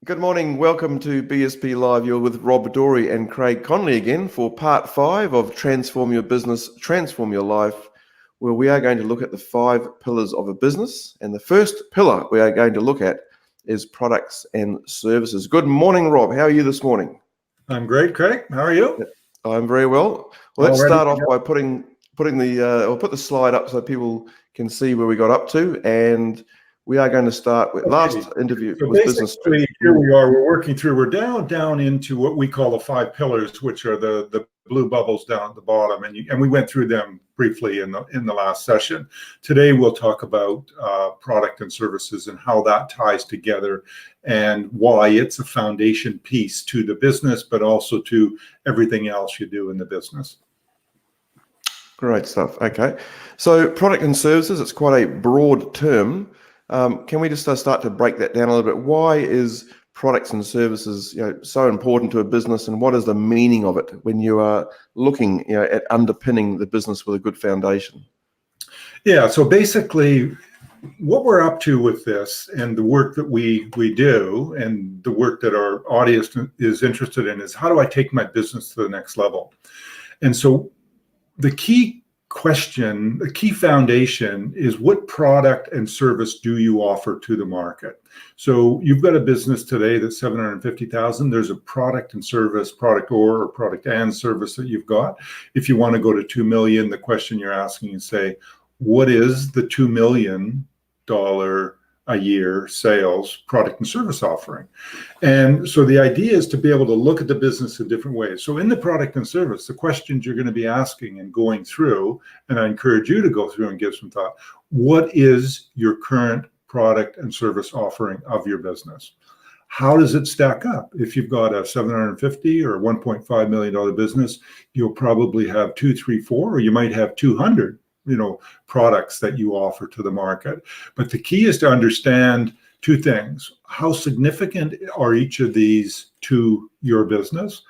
Good morning. Welcome to BSP Live. You're with Rob Dory and Craig Conley again for part 5 of Transform Your Business, Transform Your Life, where we are going to look at the 5 pillars of a business. And the first pillar we are going to look at is products and services. Good morning, Rob. How are you this morning? I'm great, Craig. How are you? I'm very well. Well, let's start off by putting the slide up so people can see where we got up to. And we are going to start with last interview so was business. Here we are. We're working through. We're down into what we call the 5 pillars, which are the blue bubbles down at the bottom, and we went through them briefly in the last session. Today we'll talk about product and services and how that ties together, and why it's a foundation piece to the business, but also to everything else you do in the business. Great stuff. Okay, so product and services, it's quite a broad term. Can we just start to break that down a little bit? Why is products and services, so important to a business, and what is the meaning of it when you are looking, at underpinning the business with a good foundation? Yeah. So basically, what we're up to with this, and the work that we do, and the work that our audience is interested in, is how do I take my business to the next level? And so, the key question, the key foundation is, what product and service do you offer to the market? So you've got a business today that's 750,000. There's a product and service, product and service that you've got. If you want to go to 2 million, the question you're asking is, say, what is the $2 million a year sales product and service offering? And so the idea is to be able to look at the business in different ways. So in the product and service, the questions you're going to be asking and going through, and I encourage you to go through and give some thought, what is your current product and service offering of your business? How does it stack up? If you've got a 750 or $1.5 million business, you'll probably have 2, 3, 4, or you might have 200 products that you offer to the market. But the key is to understand 2 things. How significant are each of these to your business?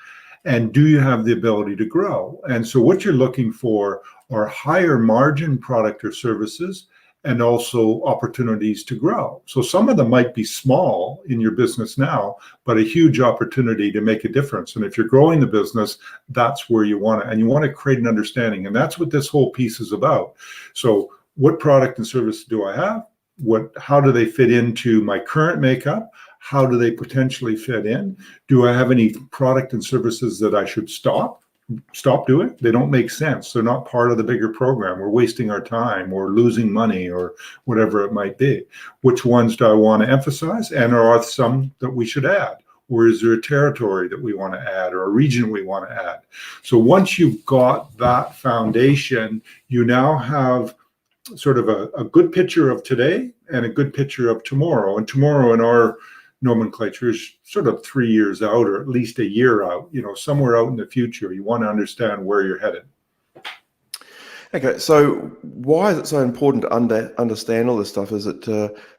And do you have the ability to grow? And so what you're looking for are higher margin product or services, and also opportunities to grow. So some of them might be small in your business now, but a huge opportunity to make a difference. And if you're growing the business, that's where you want to, and you want to create an understanding. And that's what this whole piece is about. So what product and service do I have? How do they fit into my current makeup? How do they potentially fit in? Do I have any product and services that I should stop doing? They don't make sense. They're not part of the bigger program. We're wasting our time, or losing money, or whatever it might be. Which ones do I want to emphasize? And are some that we should add? Or is there a territory that we want to add, or a region we want to add? So once you've got that foundation, you now have sort of a good picture of today and a good picture of tomorrow. And tomorrow in our nomenclature is sort of 3 years out, or at least a year out, somewhere out in the future. You want to understand where you're headed. Okay, so why is it so important to understand all this stuff? Is it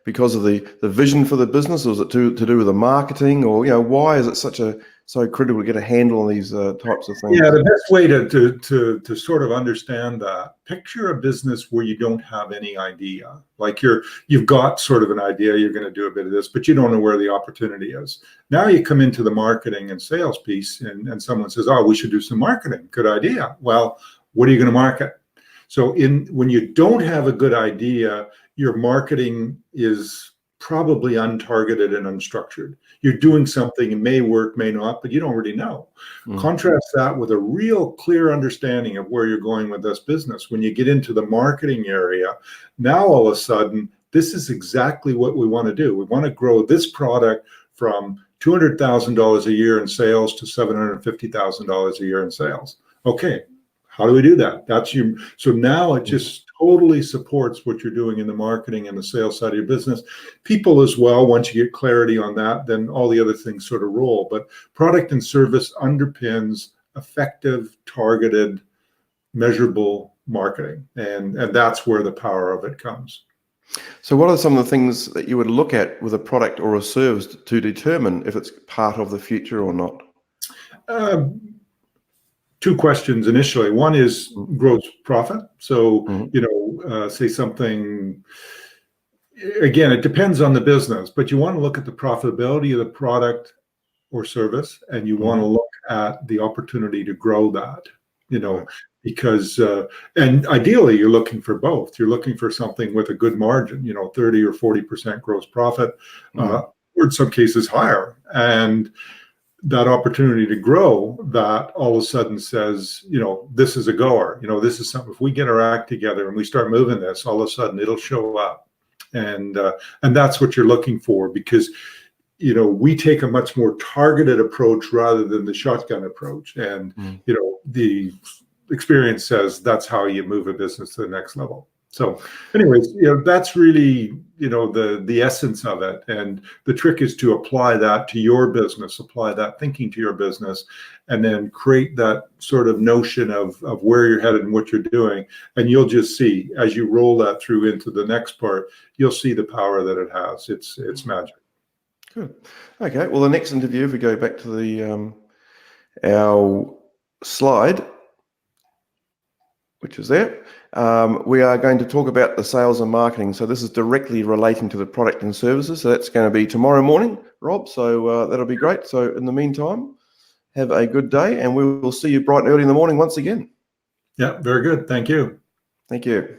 because of the vision for the business, or is it to do with the marketing, or why is it so critical to get a handle on these types of things? Yeah, the best way to sort of understand that, picture a business where you don't have any idea. Like you've got sort of an idea, you're going to do a bit of this, but you don't know where the opportunity is. Now you come into the marketing and sales piece, and someone says, oh, we should do some marketing. Good idea. Well, what are you going to market? So when you don't have a good idea, your marketing is probably untargeted and unstructured. You're doing something, it may work, may not, but you don't really know. Contrast that with a real clear understanding of where you're going with this business. When you get into the marketing area, now all of a sudden, this is exactly what we want to do. We want to grow this product from $200,000 a year in sales to $750,000 a year in sales. Okay. How do we do that? So now it just totally supports what you're doing in the marketing and the sales side of your business. People as well, once you get clarity on that, then all the other things sort of roll. But product and service underpins effective, targeted, measurable marketing. And that's where the power of it comes. So what are some of the things that you would look at with a product or a service to determine if it's part of the future or not? 2 questions initially. One is gross profit. So, say something, again, it depends on the business, but you want to look at the profitability of the product or service, and you want to look at the opportunity to grow that, because, and ideally you're looking for both. You're looking for something with a good margin, 30 or 40% gross profit, or in some cases higher. And that opportunity to grow that all of a sudden says, this is a goer, this is something, if we get our act together and we start moving this, all of a sudden it'll show up. And that's what you're looking for, because we take a much more targeted approach rather than the shotgun approach. And, the experience says that's how you move a business to the next level. So anyways, that's really, the essence of it. And the trick is to apply that to your business, apply that thinking to your business, and then create that sort of notion of where you're headed and what you're doing. And you'll just see, as you roll that through into the next part, you'll see the power that it has. It's magic. Good. Okay. Well, the next interview, if we go back to the our slide, which is there, we are going to talk about the sales and marketing. So this is directly relating to the product and services. So that's going to be tomorrow morning, Rob. So that'll be great. So in the meantime, have a good day, and we will see you bright and early in the morning once again. Yeah, very good. Thank you. Thank you.